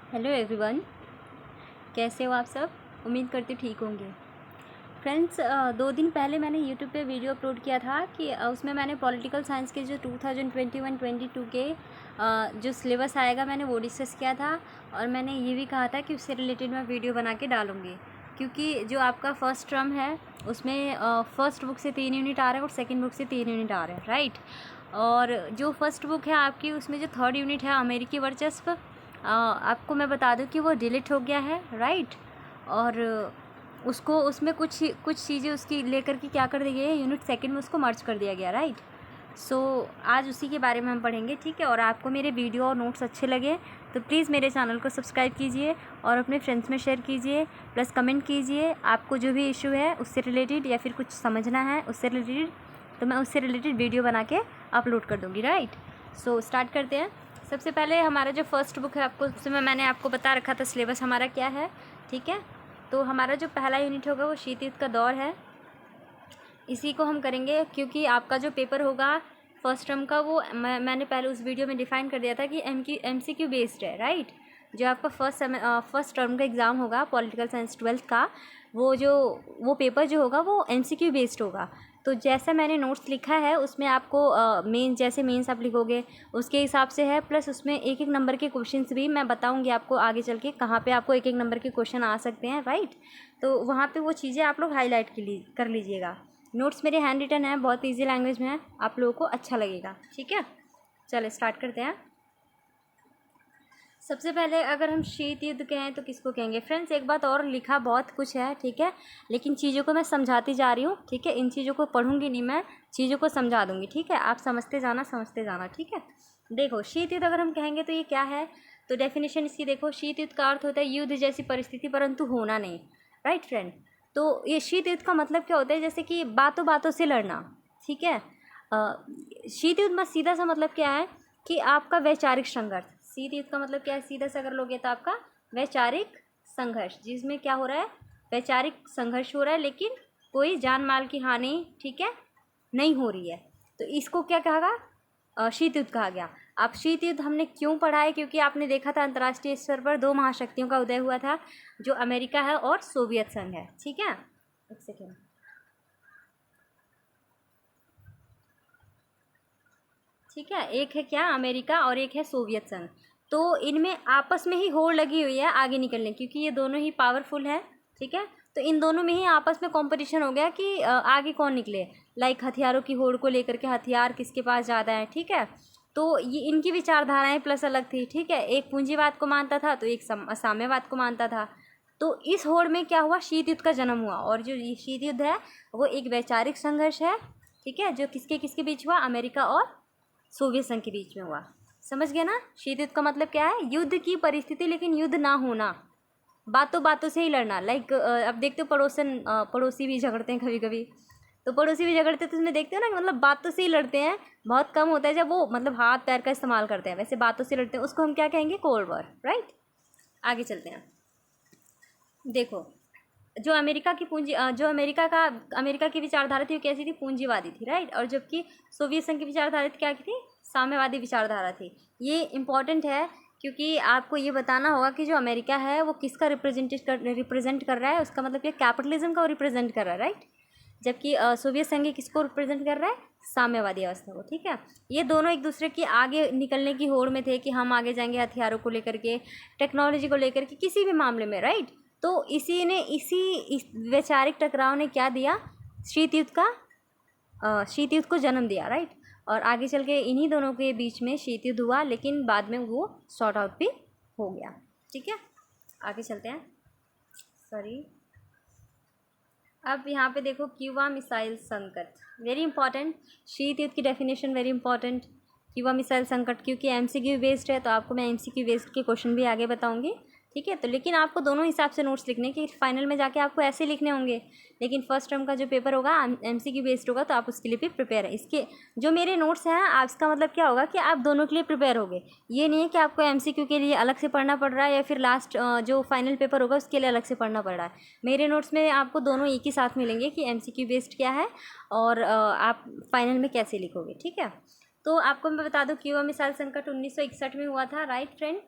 Hello everyone, कैसे हो आप सब। उम्मीद करती हूँ ठीक होंगे। फ्रेंड्स, 2 दिन पहले मैंने यूट्यूब पे वीडियो अपलोड किया था कि उसमें मैंने पॉलिटिकल साइंस के जो 2021-22 के जो सिलेबस आएगा मैंने वो डिस्कस किया था। और मैंने ये भी कहा था कि उससे रिलेटेड मैं वीडियो बना के डालूँगी, क्योंकि जो आपका फर्स्ट टर्म है उसमें फ़र्स्ट बुक से 3 यूनिट आ रहे हैं और सेकेंड बुक से 3 यूनिट आ रहे हैं, राइट। और जो फर्स्ट बुक है आपकी, उसमें जो थर्ड यूनिट है अमेरिकी वर्चस्व, आपको मैं बता दूं कि वो डिलीट हो गया है, राइट। और उसको उसमें कुछ कुछ चीज़ें उसकी लेकर के क्या कर दी गई है, यूनिट सेकंड में उसको मर्ज कर दिया गया, राइट। सो आज उसी के बारे में हम पढ़ेंगे, ठीक है। और आपको मेरे वीडियो और नोट्स अच्छे लगे तो प्लीज़ मेरे चैनल को सब्सक्राइब कीजिए और अपने फ्रेंड्स में शेयर कीजिए, प्लस कमेंट कीजिए आपको जो भी इशू है उससे रिलेटेड या फिर कुछ समझना है उससे रिलेटेड, तो मैं उससे रिलेटेड वीडियो बना के अपलोड कर दूँगी, राइट। सो स्टार्ट करते हैं। सबसे पहले हमारा जो फर्स्ट बुक है, आपको उसमें मैंने आपको बता रखा था सिलेबस हमारा क्या है, ठीक है। तो हमारा जो पहला यूनिट होगा वो शीत युद्ध का दौर है। इसी को हम करेंगे क्योंकि आपका जो पेपर होगा फर्स्ट टर्म का वो मैंने पहले उस वीडियो में डिफ़ाइन कर दिया था कि MCQ बेस्ड है, राइट। जो आपका फर्स्ट टर्म का एग्ज़ाम होगा पॉलिटिकल साइंस 12th का, वो पेपर जो होगा वो MCQ बेस्ड होगा। तो जैसा मैंने नोट्स लिखा है उसमें आपको जैसे मेंस आप लिखोगे उसके हिसाब से है, प्लस उसमें एक एक नंबर के क्वेश्चंस भी मैं बताऊंगी आपको आगे चल के कहाँ पे आपको एक एक नंबर के क्वेश्चन आ सकते हैं, राइट। तो वहाँ पे वो चीज़ें आप लोग हाईलाइट कर लीजिएगा। नोट्स मेरे हैंड रिटन है, बहुत ईजी लैंग्वेज में है, आप लोगों को अच्छा लगेगा, ठीक है। चलो स्टार्ट करते हैं। सबसे पहले अगर हम शीत युद्ध कहें तो किसको कहेंगे फ्रेंड्स, एक बात और, लिखा बहुत कुछ है, ठीक है, लेकिन चीज़ों को मैं समझाती जा रही हूँ, ठीक है। इन चीज़ों को पढ़ूंगी नहीं मैं, चीज़ों को समझा दूंगी, ठीक है। आप समझते जाना, ठीक है। देखो शीत युद्ध अगर हम कहेंगे तो ये क्या है, तो डेफिनेशन इसकी देखो, शीत युद्ध का अर्थ होता है युद्ध जैसी परिस्थिति परंतु होना नहीं, राइट फ्रेंड। तो ये शीत युद्ध का मतलब क्या होता है, जैसे कि बातों बातों से लड़ना, ठीक है। शीत युद्ध में सीधा सा मतलब क्या है कि आपका वैचारिक संघर्ष, शीत युद्ध का मतलब क्या है, सीधा से अगर लोगे तो आपका वैचारिक संघर्ष, जिसमें क्या हो रहा है, वैचारिक संघर्ष हो रहा है लेकिन कोई जान माल की हानि, ठीक है, नहीं हो रही है। तो इसको क्या कहा, शीत युद्ध कहा गया। अब शीत युद्ध हमने क्यों पढ़ा है, क्योंकि आपने देखा था अंतर्राष्ट्रीय स्तर पर 2 महाशक्तियों का उदय हुआ था, जो अमेरिका है और सोवियत संघ है, ठीक है। एक सेकेंड, ठीक है। एक है क्या, अमेरिका, और एक है सोवियत संघ। तो इनमें आपस में ही होड़ लगी हुई है आगे निकलने, क्योंकि ये दोनों ही पावरफुल है, ठीक है। तो इन दोनों में ही आपस में कंपटीशन हो गया कि आगे कौन निकले, लाइक हथियारों की होड़ को लेकर के, हथियार किसके पास ज़्यादा है, ठीक है। तो ये इनकी विचारधाराएं प्लस अलग थी, ठीक है। एक पूंजीवाद को मानता था तो एक साम्यवाद को मानता था। तो इस होड़ में क्या हुआ, शीत युद्ध का जन्म हुआ। और जो ये शीत युद्ध है वो एक वैचारिक संघर्ष है, ठीक है, जो किसके किसके बीच हुआ, अमेरिका और सोवियत संघ के बीच में हुआ। समझ गए ना, शीत युद्ध का मतलब क्या है, युद्ध की परिस्थिति लेकिन युद्ध ना होना, बातों बातों से ही लड़ना। लाइक अब देखते हो पड़ोसी भी झगड़ते हैं कभी कभी, तो पड़ोसी भी झगड़ते हैं तो उसमें देखते हो ना कि मतलब बातों से ही लड़ते हैं। बहुत कम होता है जब वो मतलब हाथ पैर का इस्तेमाल करते हैं, वैसे बातों से लड़ते हैं, उसको हम क्या कहेंगे, कोल्ड वॉर, राइट। आगे चलते हैं। देखो, जो अमेरिका की विचारधारा थी वो कैसी थी, पूंजीवादी थी, राइट। और जबकि सोवियत संघ की विचारधारा क्या थी, साम्यवादी विचारधारा थी। ये इम्पॉर्टेंट है क्योंकि आपको ये बताना होगा कि जो अमेरिका है वो किसका रिप्रेजेंट कर रहा है, उसका मतलब क्या, कैपिटलिज्म का रिप्रेजेंट कर रहा है, राइट। जबकि सोवियत संघ किसको रिप्रेजेंट कर रहा है, साम्यवादी अवस्था को, ठीक है। ये दोनों एक दूसरे की आगे निकलने की होड़ में थे कि हम आगे जाएंगे हथियारों को लेकर के, टेक्नोलॉजी को लेकर के, किसी भी मामले में, राइट। तो इस वैचारिक टकराव ने क्या दिया, शीत युद्ध को जन्म दिया, राइट। और आगे चल के इन्हीं दोनों के बीच में शीत युद्ध हुआ, लेकिन बाद में वो सॉर्ट आउट भी हो गया, ठीक है। आगे चलते हैं, सॉरी। अब यहाँ पे देखो, क्यूबा मिसाइल संकट, वेरी इंपॉर्टेंट, शीत युद्ध की definition very important. Cuba missile संकट क्योंकि MCQ बेस्ड है तो आपको मैं MCQ बेस्ड के क्वेश्चन भी आगे बताऊंगी, ठीक है। तो लेकिन आपको दोनों हिसाब से नोट्स लिखने कि फाइनल में जाके आपको ऐसे लिखने होंगे, लेकिन फर्स्ट टर्म का जो पेपर होगा MCQ बेस्ड होगा तो आप उसके लिए भी प्रिपेयर है। इसके जो मेरे नोट्स हैं आप, इसका मतलब क्या होगा कि आप दोनों के लिए प्रिपेयर होगे। ये नहीं है कि आपको MCQ के लिए अलग से पढ़ना पड़ रहा है या फिर लास्ट जो फाइनल पेपर होगा उसके लिए अलग से पढ़ना पड़ रहा है। मेरे नोट्स में आपको दोनों एक ही साथ मिलेंगे कि MCQ बेस्ड क्या है और आप फाइनल में कैसे लिखोगे, ठीक है। तो आपको मैं बता दूं, क्यूबा मिसाइल संकट 1961 में हुआ था, राइट फ्रेंड।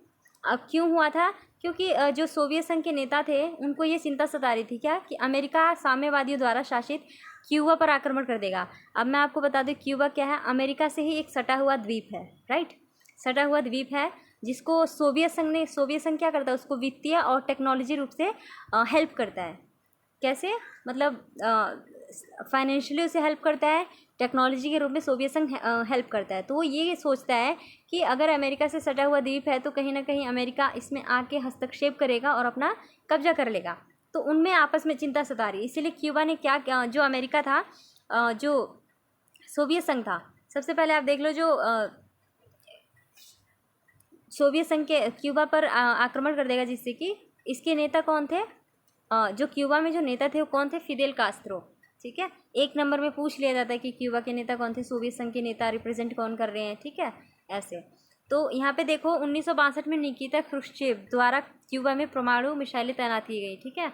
अब क्यों हुआ था, क्योंकि जो सोवियत संघ के नेता थे उनको ये चिंता सता रही थी क्या कि अमेरिका साम्यवादियों द्वारा शासित क्यूबा पर आक्रमण कर देगा। अब मैं आपको बता दूं क्यूबा क्या है, अमेरिका से ही एक सटा हुआ द्वीप है, राइट, सटा हुआ द्वीप है जिसको सोवियत संघ क्या करता है, उसको वित्तीय और टेक्नोलॉजी रूप से हेल्प करता है। कैसे, मतलब फाइनेंशियली उसे हेल्प करता है, टेक्नोलॉजी के रूप में सोवियत संघ हेल्प करता है। तो वो ये सोचता है कि अगर अमेरिका से सटा हुआ द्वीप है तो कहीं ना कहीं अमेरिका इसमें आके हस्तक्षेप करेगा और अपना कब्जा कर लेगा। तो उनमें आपस में चिंता सता रही है। इसीलिए क्यूबा ने क्या, जो अमेरिका था, जो सोवियत संघ था, सबसे पहले आप देख लो, जो सोवियत संघ के क्यूबा पर आक्रमण कर देगा, जिससे कि इसके नेता कौन थे, जो क्यूबा में जो नेता थे वो कौन थे, फिदेल कास्त्रो। ठीक है, एक नंबर में पूछ लिया जाता है कि क्यूबा के नेता कौन थे, सोवियत संघ के नेता रिप्रेजेंट कौन कर रहे हैं। ठीक है, ऐसे। तो यहाँ पे देखो 1962 में निकिता क्रुश्चेव द्वारा क्यूबा में परमाणु मिसाइलें तैनात की गई। ठीक है,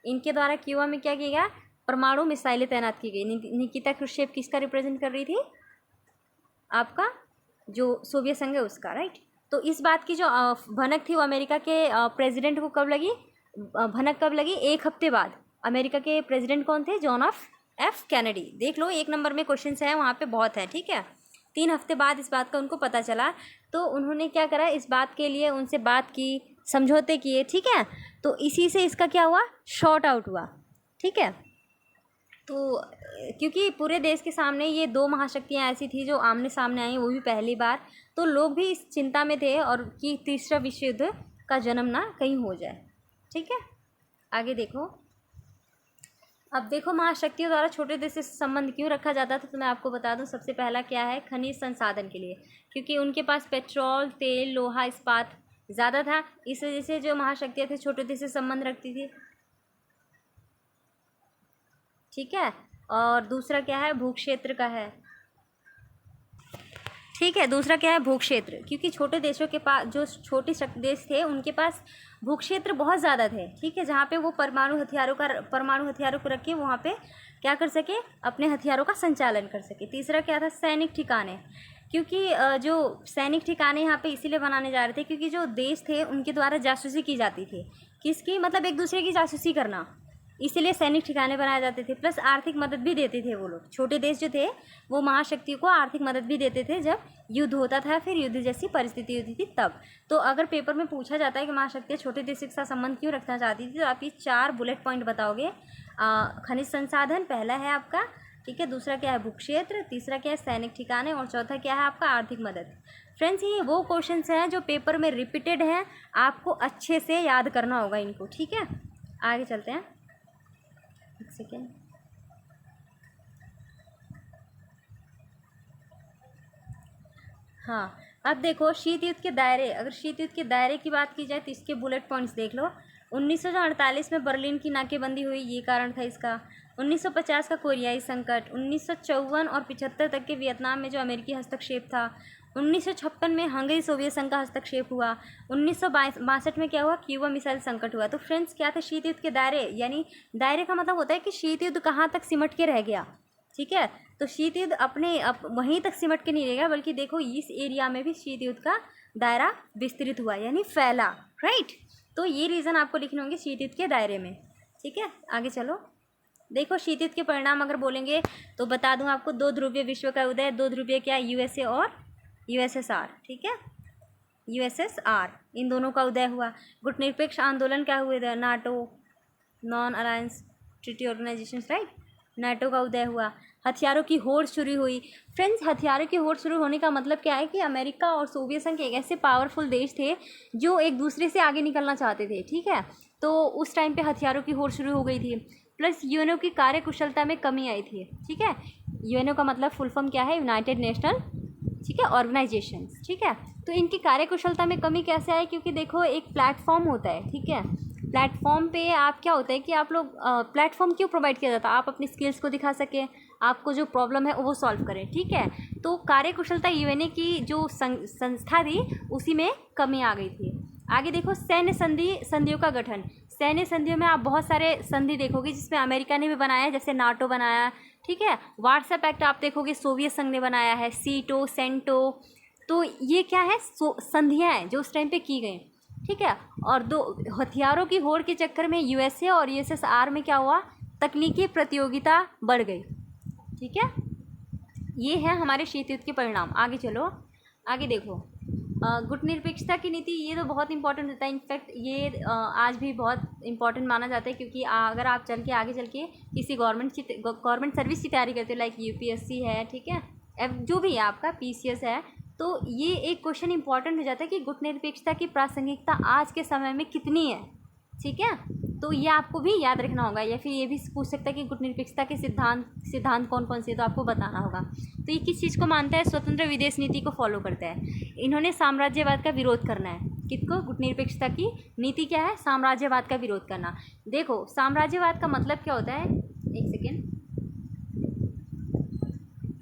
इनके द्वारा क्यूबा में क्या किया गया, परमाणु मिसाइलें तैनात की गई। निकिता क्रुश्चेव किसका रिप्रेजेंट कर रही थी, आपका जो सोवियत संघ है उसका, राइट। तो इस बात की जो भनक थी वो अमेरिका के प्रेसिडेंट को कब लगी, भनक कब लगी, एक हफ्ते बाद। अमेरिका के प्रेसिडेंट कौन थे, जॉन एफ कैनेडी। देख लो, एक नंबर में क्वेश्चन है वहाँ पे बहुत है। ठीक है, 3 हफ्ते बाद इस बात का उनको पता चला, तो उन्होंने क्या करा, इस बात के लिए उनसे बात की, समझौते किए। ठीक है, तो इसी से इसका क्या हुआ, शॉर्ट आउट हुआ। ठीक है, तो क्योंकि पूरे देश के सामने ये 2 महाशक्तियाँ ऐसी थी जो आमने सामने आई, वो भी पहली बार, तो लोग भी इस चिंता में थे और कि तीसरा विश्व युद्ध का जन्म ना कहीं हो जाए। ठीक है, आगे देखो। अब देखो महाशक्तियों द्वारा छोटे देश से संबंध क्यों रखा जाता था, तो मैं आपको बता दूं, सबसे पहला क्या है, खनिज संसाधन के लिए, क्योंकि उनके पास पेट्रोल, तेल, लोहा, इस्पात ज़्यादा था, इस वजह से जो महाशक्तियाँ थी छोटे देश से संबंध रखती थी। ठीक है, और दूसरा क्या है, भू क्षेत्र का है। ठीक है, दूसरा क्या है, भू क्षेत्र, क्योंकि छोटे देशों के पास, जो छोटे देश थे उनके पास भू क्षेत्र बहुत ज़्यादा थे। ठीक है, जहाँ पे वो परमाणु हथियारों को रख के वहाँ पे क्या कर सके, अपने हथियारों का संचालन कर सके। तीसरा क्या था, सैनिक ठिकाने, क्योंकि जो सैनिक ठिकाने यहाँ पे इसीलिए बनाने जा रहे थे क्योंकि जो देश थे उनके द्वारा जासूसी की जाती थी। किसकी, मतलब एक दूसरे की जासूसी करना, इसीलिए सैनिक ठिकाने बनाए जाते थे। प्लस आर्थिक मदद भी देते थे वो लोग, छोटे देश जो थे वो महाशक्तियों को आर्थिक मदद भी देते थे जब युद्ध होता था, फिर युद्ध जैसी परिस्थिति होती थी तब। तो अगर पेपर में पूछा जाता है कि महाशक्तियाँ छोटे देश के साथ संबंध क्यों रखना चाहती थी, तो आप ये 4 बुलेट पॉइंट बताओगे। खनिज संसाधन पहला है आपका, ठीक है, दूसरा क्या है, भू क्षेत्र, तीसरा क्या है, सैनिक ठिकाने, और चौथा क्या है आपका, आर्थिक मदद। फ्रेंड्स, ये वो क्वेश्चंस हैं जो पेपर में रिपीटेड हैं, आपको अच्छे से याद करना होगा इनको। ठीक है, आगे चलते हैं, एक सेकेंड। हाँ, अब देखो शीत युद्ध के दायरे, अगर शीत युद्ध के दायरे की बात की जाए तो इसके बुलेट पॉइंट्स देख लो। 1948 में बर्लिन की नाकेबंदी हुई, ये कारण था इसका। 1950 का कोरियाई संकट, 1954 और 75 तक के वियतनाम में जो अमेरिकी हस्तक्षेप था, 1956 में हंगरी सोवियत संघ का हस्तक्षेप हुआ, 1962 में क्या हुआ, क्यूबा मिसाइल संकट हुआ। तो फ्रेंड्स क्या था, शीत युद्ध के दायरे, यानी दायरे का मतलब होता है कि शीत युद्ध कहाँ तक सिमट के रह गया। ठीक है, तो शीत युद्ध वहीं तक सिमट के नहीं रहेगा, बल्कि देखो इस एरिया में भी शीत युद्ध का दायरा विस्तृत हुआ, यानी फैला, राइट। तो ये रीज़न आपको लिखने होंगे शीत युद्ध के दायरे में। ठीक है, आगे चलो। देखो शीत युद्ध के परिणाम अगर बोलेंगे तो बता दूं आपको, 2 ध्रुवीय विश्व का उदय, 2 ध्रुवीय क्या, यूएसए और यूएसएसआर। ठीक है, यूएसएसआर, इन दोनों का उदय हुआ। गुटनिरपेक्ष आंदोलन क्या हुए थे, NATO, non alliance treaty organization, right, NATO का उदय हुआ। हथियारों की होड़ शुरू हुई। फ्रेंड्स, हथियारों की होड़ शुरू होने का मतलब क्या है कि अमेरिका और सोवियत संघ एक ऐसे पावरफुल देश थे जो एक दूसरे से आगे निकलना चाहते थे। ठीक है, तो उस टाइम पे हथियारों की होड़ शुरू हो गई थी। प्लस यूएनओ की कार्यकुशलता में कमी आई थी। ठीक है, यूएनओ का मतलब फुल फॉर्म क्या है, यूनाइटेड नेशनल, ठीक है, ऑर्गेनाइजेशन। ठीक है, तो इनकी कार्यकुशलता में कमी कैसे आई, क्योंकि देखो एक प्लेटफॉर्म होता है, ठीक है, प्लेटफॉर्म पे आप क्या होता है कि आप लोग प्लेटफॉर्म क्यों प्रोवाइड किया जाता है, आप अपनी स्किल्स को दिखा सकें, आपको जो प्रॉब्लम है वो सॉल्व करें। ठीक है, तो कार्यकुशलता यूएनए की जो संस्था थी उसी में कमी आ गई थी। आगे देखो, सैन्य संधियों का गठन। सैन्य संधियों में आप बहुत सारे संधि देखोगे जिसमें अमेरिका ने भी बनाया है, जैसे नाटो बनाया। ठीक है, व्हाट्सएप एक्ट आप देखोगे सोवियत संघ ने बनाया है, सीटो, सेंटो। तो ये क्या है, संधियाँ हैं जो उस टाइम पे की गई। ठीक है। और दो हथियारों की होड़ के चक्कर में यूएसए और यूएसएसआर में क्या हुआ, तकनीकी प्रतियोगिता बढ़ गई। ठीक है, ये है हमारे शीत युद्ध के परिणाम। आगे चलो, आगे देखो, गुटनिरपेक्षता की नीति, ये तो बहुत इंपॉर्टेंट होता है। इनफैक्ट ये आज भी बहुत इंपॉर्टेंट माना जाता है, क्योंकि अगर आप चल के किसी गवर्नमेंट सर्विस की तैयारी करते हो, लाइक यूपीएससी है, ठीक है, जो भी है आपका पीसीएस है, तो ये एक क्वेश्चन इंपॉर्टेंट हो जाता है कि गुटनिरपेक्षता की प्रासंगिकता आज के समय में कितनी है। ठीक है, तो ये आपको भी याद रखना होगा, या फिर ये भी पूछ सकता है कि गुटनिरपेक्षता के सिद्धांत कौन कौन से, तो आपको बताना होगा। तो ये किस चीज़ को मानता है, स्वतंत्र विदेश नीति को फॉलो करता है। इन्होंने साम्राज्यवाद का विरोध करना है। किसको, गुटनिरपेक्षता की नीति क्या है, साम्राज्यवाद का विरोध करना। देखो साम्राज्यवाद का मतलब क्या होता है, एक सेकेंड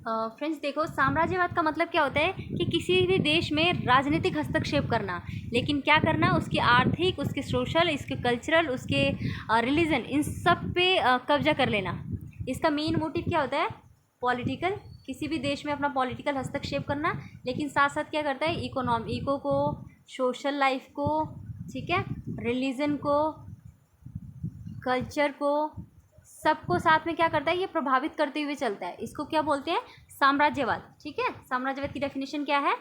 फ्रेंड्स, देखो साम्राज्यवाद का मतलब क्या होता है कि किसी भी देश में राजनीतिक हस्तक्षेप करना, लेकिन क्या करना, उसके आर्थिक, उसके सोशल, इसके कल्चरल, उसके रिलीजन, इन सब पे कब्जा कर लेना। इसका मेन मोटिव क्या होता है, पॉलिटिकल, किसी भी देश में अपना पॉलिटिकल हस्तक्षेप करना, लेकिन साथ साथ क्या करता है, इको को, सोशल लाइफ को, ठीक है, रिलीजन को, कल्चर को, सबको साथ में क्या करता है, ये प्रभावित करते हुए चलता है। इसको क्या बोलते हैं, साम्राज्यवाद। ठीक है, साम्राज्यवाद की डेफिनेशन क्या है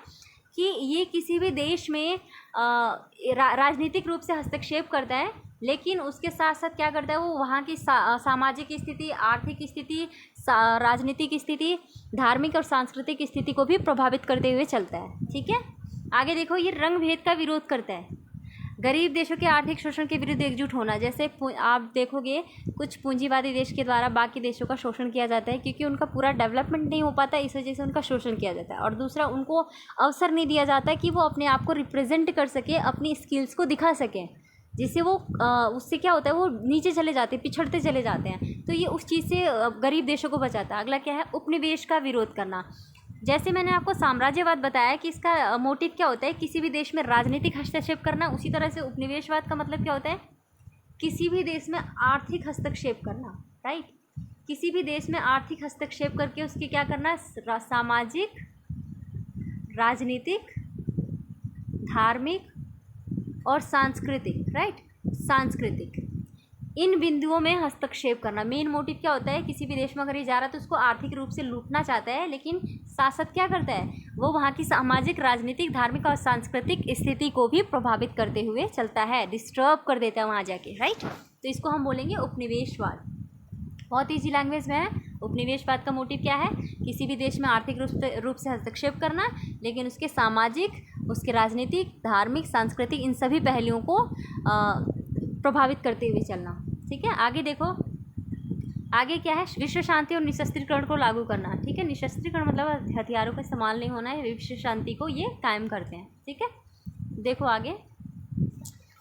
कि ये किसी भी देश में राजनीतिक रूप से हस्तक्षेप करता है, लेकिन उसके साथ साथ क्या करता है, वो वहाँ की सामाजिक स्थिति, आर्थिक स्थिति, राजनीतिक स्थिति, धार्मिक और सांस्कृतिक स्थिति को भी प्रभावित करते हुए चलता है। ठीक है, आगे देखो, ये रंग भेद का विरोध करता है। गरीब देशों के आर्थिक शोषण के विरुद्ध एकजुट होना। जैसे आप देखोगे कुछ पूंजीवादी देश के द्वारा बाकी देशों का शोषण किया जाता है, क्योंकि उनका पूरा डेवलपमेंट नहीं हो पाता, इस वजह से उनका शोषण किया जाता है। और दूसरा, उनको अवसर नहीं दिया जाता कि वो अपने आप को रिप्रेजेंट कर सके, अपनी स्किल्स को दिखा सकें, जिससे वो उससे क्या होता है, वो नीचे चले जाते हैं, पिछड़ते चले जाते हैं। तो ये उस चीज़ से गरीब देशों को बचाता है। अगला क्या है, उपनिवेश का विरोध करना। जैसे मैंने आपको साम्राज्यवाद बताया कि इसका मोटिव क्या होता है, किसी भी देश में राजनीतिक हस्तक्षेप करना, उसी तरह से उपनिवेशवाद का मतलब क्या होता है, किसी भी देश में आर्थिक हस्तक्षेप करना। राइट, किसी भी देश में आर्थिक हस्तक्षेप करके उसकी क्या करना, सामाजिक, राजनीतिक, धार्मिक और सांस्कृतिक, राइट, सांस्कृतिक, इन बिंदुओं में हस्तक्षेप करना। मेन मोटिव क्या होता है, किसी भी देश में अगर ये जा रहा है तो उसको आर्थिक रूप से लूटना चाहता है, लेकिन साथ साथ क्या करता है, वो वहाँ की सामाजिक, राजनीतिक, धार्मिक और सांस्कृतिक स्थिति को भी प्रभावित करते हुए चलता है, डिस्टर्ब कर देता है वहाँ जाके। राइट, तो इसको हम बोलेंगे उपनिवेशवाद। बहुत ईजी लैंग्वेज में है। उपनिवेशवाद का मोटिव क्या है, किसी भी देश में आर्थिक रूप से हस्तक्षेप करना, लेकिन उसके सामाजिक, उसके राजनीतिक, धार्मिक, सांस्कृतिक, इन सभी पहलुओं को प्रभावित करते हुए चलना। ठीक है, आगे देखो, आगे क्या है, विश्व शांति और निशस्त्रीकरण को लागू करना। ठीक है, निशस्त्रीकरण मतलब हथियारों का इस्तेमाल नहीं होना है, विश्व शांति को ये कायम करते हैं। ठीक है, देखो आगे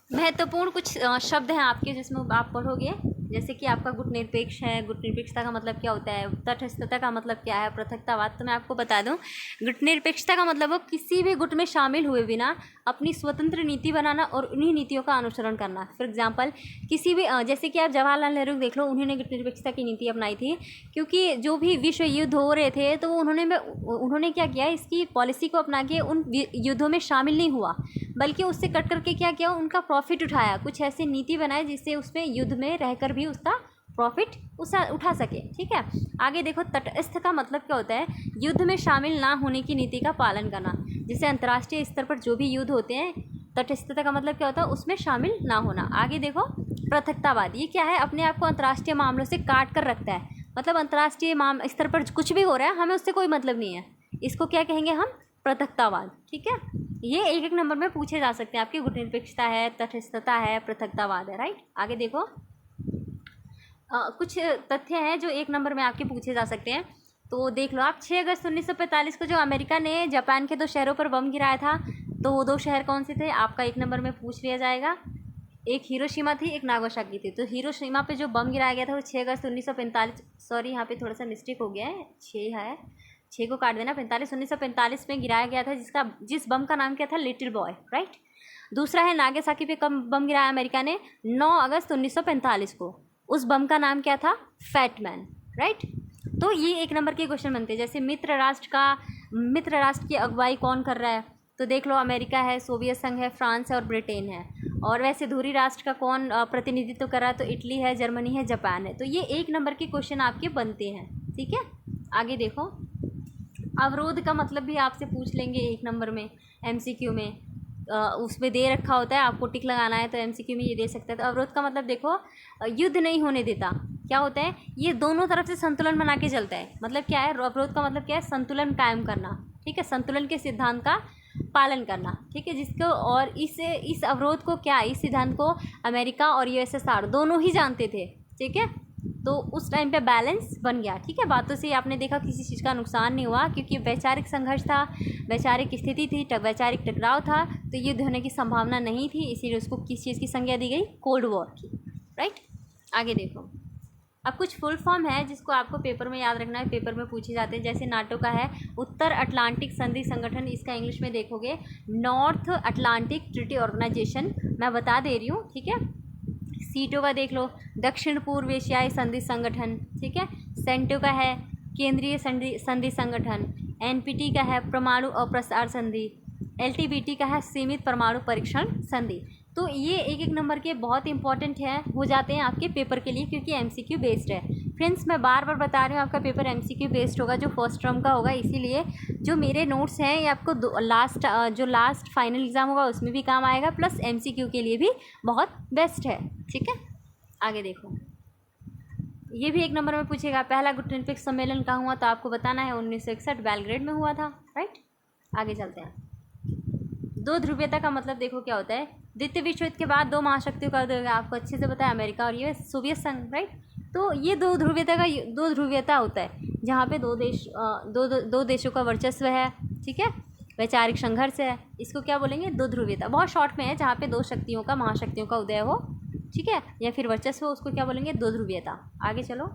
महत्वपूर्ण कुछ शब्द हैं आपके, जिसमें आप पढ़ोगे, जैसे कि आपका गुटनिरपेक्ष है, गुटनिरपेक्षता का मतलब क्या होता है, तटस्थता का मतलब क्या है, पृथकतावाद। तो मैं आपको बता दूं, गुटनिरपेक्षता का मतलब वो किसी भी गुट में शामिल हुए बिना अपनी स्वतंत्र नीति बनाना और उन्हीं नीतियों का अनुसरण करना। फॉर एग्जांपल, किसी भी जैसे कि आप जवाहरलाल नेहरू देख लो, उन्होंने गुटनिरपेक्षता की नीति अपनाई थी, क्योंकि जो भी विश्व युद्ध हो रहे थे तो उन्होंने क्या किया, इसकी पॉलिसी को अपना के उन युद्धों में शामिल नहीं हुआ, बल्कि उससे कट करके क्या किया, उनका प्रॉफिट उठाया, कुछ ऐसी नीति बनाए जिससे उसमें युद्ध में रहकर भी उसका प्रॉफिट उठा सके। ठीक है, आगे देखो, तटस्थ का मतलब क्या होता है, युद्ध में शामिल ना होने की नीति का पालन करना। जैसे अंतर्राष्ट्रीय स्तर पर जो भी युद्ध होते हैं, तटस्थता का मतलब क्या होता है, उसमें शामिल ना होना। आगे देखो, पृथकतावाद, ये क्या है, अपने आप को अंतर्राष्ट्रीय मामलों से काट कर रखता है, मतलब अंतर्राष्ट्रीय स्तर पर कुछ भी हो रहा है, हमें उससे कोई मतलब नहीं है, इसको क्या कहेंगे हम, पृथकतावाद। ठीक है, ये एक एक नंबर में पूछे जा सकते हैं आपकी, गुटनिरपेक्षता है, तटस्थता है, पृथकतावाद है। राइट, आगे देखो, कुछ तथ्य हैं जो एक नंबर में आपके पूछे जा सकते हैं, तो देख लो आप। 6 अगस्त 1945 को जो अमेरिका ने जापान के 2 शहरों पर बम गिराया था, तो वो 2 शहर कौन से थे, आपका एक नंबर में पूछ लिया जाएगा। एक हिरोशिमा थी, एक नागासाकी थी। तो हिरोशिमा पे जो बम गिराया गया था वो 6 अगस्त 1945, सॉरी यहाँ पे थोड़ा सा मिस्टेक हो गया है, 6 है, 6 को काट देना, 1945 में गिराया गया था, जिस बम का नाम क्या था, लिटिल बॉय। राइट, दूसरा है नागासाकी पे कब बम गिराया अमेरिका ने, 9 अगस्त 1945 को, उस बम का नाम क्या था, फैट मैन। राइट, तो ये एक नंबर के क्वेश्चन बनते हैं। जैसे मित्र राष्ट्र की अगुवाई कौन कर रहा है, तो देख लो, अमेरिका है, सोवियत संघ है, फ्रांस है और ब्रिटेन है। और वैसे धुरी राष्ट्र का कौन प्रतिनिधित्व करा, तो इटली है, जर्मनी है, जापान है। तो ये 1 नंबर के क्वेश्चन आपके बनते हैं। ठीक है, आगे देखो। अवरोध का मतलब भी आपसे पूछ लेंगे 1 नंबर में MCQ में। उसमें दे रखा होता है, आपको टिक लगाना है, तो MCQ में ये दे सकता है। तो अवरोध का मतलब देखो, युद्ध नहीं होने देता। क्या होता है, ये दोनों तरफ से संतुलन बना के चलता है। मतलब क्या है, अवरोध का मतलब क्या है, संतुलन कायम करना। ठीक है, संतुलन के सिद्धांत का पालन करना। ठीक है, जिसको और इस अवरोध को क्या, इस सिद्धांत को अमेरिका और USSR दोनों ही जानते थे। ठीक है, तो उस टाइम पे बैलेंस बन गया। ठीक है, बातों से आपने देखा किसी चीज़ का नुकसान नहीं हुआ, क्योंकि वैचारिक संघर्ष था, वैचारिक स्थिति थी, वैचारिक टकराव था, तो युद्ध होने की संभावना नहीं थी, इसीलिए उसको किस चीज़ की संज्ञा दी गई, कोल्ड वॉर की। राइट, आगे देखो। अब कुछ फुल फॉर्म है जिसको आपको पेपर में याद रखना है, पेपर में पूछे जाते हैं। जैसे नाटो का है उत्तर अटलांटिक संधि संगठन, इसका इंग्लिश में देखोगे नॉर्थ अटलांटिक ट्रीटी ऑर्गेनाइजेशन, मैं बता दे रही हूँ। ठीक है, सीटो का देख लो दक्षिण पूर्व एशियाई संधि संगठन। ठीक है, सेंटो का है केंद्रीय संधि संगठन, NPT का है परमाणु अप्रसार संधि, LTBT का है सीमित परमाणु परीक्षण संधि। तो ये 1 नंबर के बहुत इंपॉर्टेंट है, हो जाते हैं आपके पेपर के लिए, क्योंकि MCQ बेस्ड है। फ्रेंड्स, मैं बार बार बता रही हूँ, आपका पेपर MCQ बेस्ड होगा, जो फर्स्ट टर्म का होगा। इसीलिए जो मेरे नोट्स हैं ये आपको जो लास्ट फाइनल एग्ज़ाम होगा उसमें भी काम आएगा, प्लस MCQ के लिए भी बहुत बेस्ट है। ठीक है, आगे देखो। ये भी 1 नंबर में पूछेगा, पहला गुटनिरपेक्ष सम्मेलन कहाँ हुआ, तो आपको बताना है 1961 बेलग्रेड में हुआ था। राइट, आगे चलते हैं। 2 ध्रुवीयता का मतलब देखो क्या होता है। द्वितीय विश्व युद्ध के बाद 2 महाशक्तियों का उदय, आपको अच्छे से पता है, अमेरिका और US सोवियत संघ। राइट, तो ये 2 ध्रुवीयता होता है, जहाँ पे दो देशों का वर्चस्व है। ठीक है, वैचारिक संघर्ष है, इसको क्या बोलेंगे, 2 ध्रुवीयता। बहुत शॉर्ट में है, जहाँ पे 2 शक्तियों का, महाशक्तियों का उदय हो। ठीक है, या फिर वर्चस्व हो, उसको क्या बोलेंगे, 2 ध्रुवीयता। आगे चलो।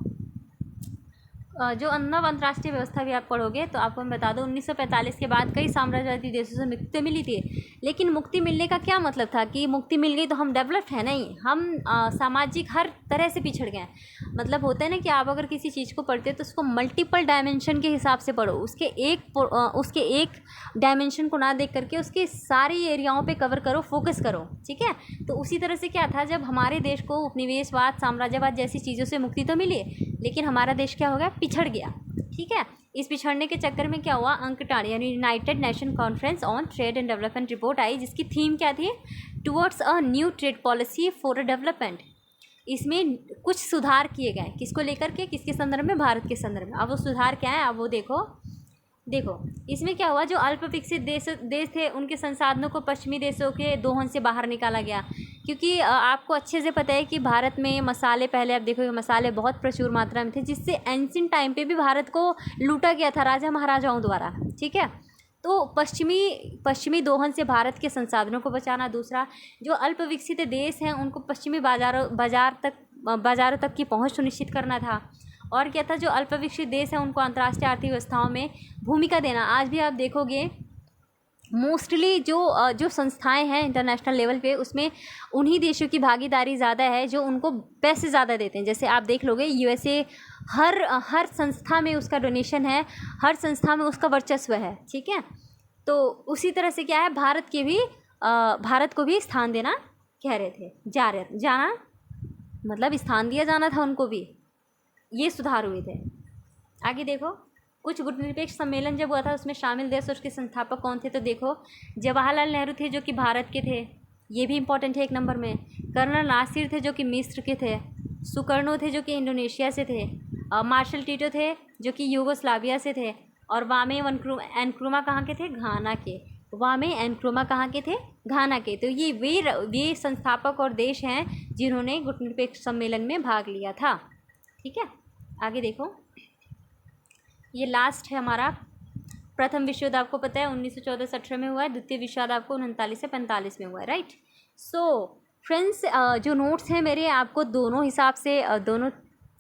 जो नव अंतर्राष्ट्रीय व्यवस्था भी आप पढ़ोगे तो आपको मैं बता दूं, 1945 के बाद कई साम्राज्यवादी देशों से मुक्ति मिली थी। लेकिन मुक्ति मिलने का क्या मतलब था कि मुक्ति मिल गई तो हम डेवलप्ड है, नहीं, हम सामाजिक हर तरह से पिछड़ गए। मतलब होता है ना कि आप अगर किसी चीज़ को पढ़ते हो तो उसको मल्टीपल डायमेंशन के हिसाब से पढ़ो, उसके एक डायमेंशन को ना देख करके उसके सारी एरियाओं पे कवर करो, फोकस करो। ठीक है, तो उसी तरह से क्या था, जब हमारे देश को उपनिवेशवाद, साम्राज्यवाद जैसी चीज़ों से मुक्ति तो मिली, लेकिन हमारा देश क्या हो गया, पिछड़ गया। ठीक है, इस पिछड़ने के चक्कर में क्या हुआ, अंकटाड यानी united nation conference on trade and development report आई, जिसकी थीम क्या थी, towards a new trade policy for development. इसमें कुछ सुधार किए गए, किसको लेकर के, किसके संदर्भ में, भारत के संदर्भ में। अब वो सुधार क्या है, अब वो देखो इसमें क्या हुआ, जो अल्प विकसित देश थे उनके संसाधनों को पश्चिमी देशों के दोहन से बाहर निकाला गया। क्योंकि आपको अच्छे से पता है कि भारत में मसाले, पहले आप देखोगे मसाले बहुत प्रचुर मात्रा में थे, जिससे एंशिएंट टाइम पे भी भारत को लूटा गया था राजा महाराजाओं द्वारा। ठीक है, तो पश्चिमी दोहन से भारत के संसाधनों को बचाना। दूसरा, जो अल्प विकसित देश हैं उनको पश्चिमी बाजारों तक की पहुँच सुनिश्चित करना था। और क्या था, जो अल्प विकसित देश हैं उनको अंतर्राष्ट्रीय आर्थिक व्यवस्थाओं में भूमिका देना। आज भी आप देखोगे मोस्टली जो संस्थाएं हैं इंटरनेशनल लेवल पे, उसमें उन्हीं देशों की भागीदारी ज़्यादा है जो उनको पैसे ज़्यादा देते हैं। जैसे आप देख लोगे USA हर संस्था में उसका डोनेशन है, हर संस्था में उसका वर्चस्व है। ठीक है, तो उसी तरह से क्या है, भारत को भी स्थान देना कह रहे थे, जाना मतलब स्थान दिया जाना था उनको भी, ये सुधार हुए थे। आगे देखो, कुछ गुटनिरपेक्ष सम्मेलन जब हुआ था उसमें शामिल देश और उसके संस्थापक कौन थे, तो देखो जवाहरलाल नेहरू थे जो कि भारत के थे, ये भी इंपॉर्टेंट है 1 नंबर में। कर्नल नासिर थे जो कि मिस्र के थे, सुकर्णो थे जो कि इंडोनेशिया से थे, मार्शल टीटो थे जो कि यूगोस्लाविया से थे, और वामे एनक्रुमा कहाँ के थे, घाना के। वामे एनक्रुमा कहाँ के थे, घाना के। तो ये वे संस्थापक और देश हैं जिन्होंने गुटनिरपेक्ष सम्मेलन में भाग लिया था। ठीक है, आगे देखो, ये लास्ट है हमारा। प्रथम विश्व युद्ध आपको पता है 1914 से 18 में हुआ है, द्वितीय विश्व युद्ध आपको 39 से 45 में हुआ है। राइट, सो फ्रेंड्स, जो नोट्स हैं मेरे आपको दोनों हिसाब से, दोनों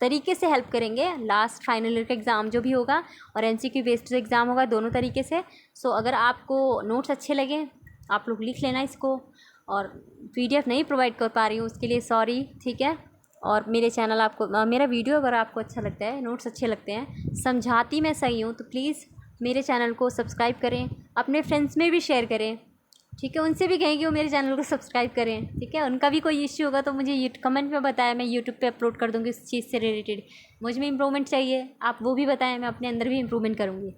तरीके से हेल्प करेंगे। लास्ट फाइनल ईयर का एग्ज़ाम जो भी होगा और MCQ बेस्ड एग्ज़ाम होगा, दोनों तरीके से। सो अगर आपको नोट्स अच्छे लगे आप लोग लिख लेना इसको, और PDF नहीं प्रोवाइड कर पा रही हूँ उसके लिए सॉरी। ठीक है, और मेरे चैनल आपको, मेरा वीडियो अगर आपको अच्छा लगता है, नोट्स अच्छे लगते हैं, समझाती मैं सही हूँ, तो प्लीज़ मेरे चैनल को सब्सक्राइब करें, अपने फ्रेंड्स में भी शेयर करें, ठीक है। उनसे भी कहें कि वो मेरे चैनल को सब्सक्राइब करें, ठीक है। उनका भी कोई इश्यू होगा तो मुझे कमेंट में बताएं, मैं यूट्यूब पे अपलोड कर दूँगी उस चीज़ से रिलेटेड। मुझ में इम्प्रूवमेंट चाहिए, आप वो भी बताएं, मैं अपने अंदर भी इम्प्रूवमेंट करूँगी,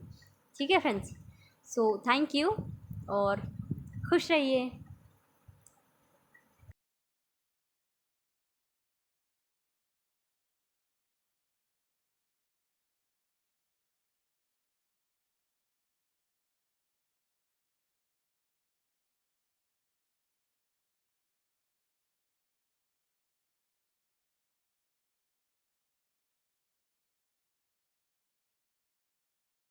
ठीक है फ्रेंड्स। सो थैंक यू और खुश रहिए।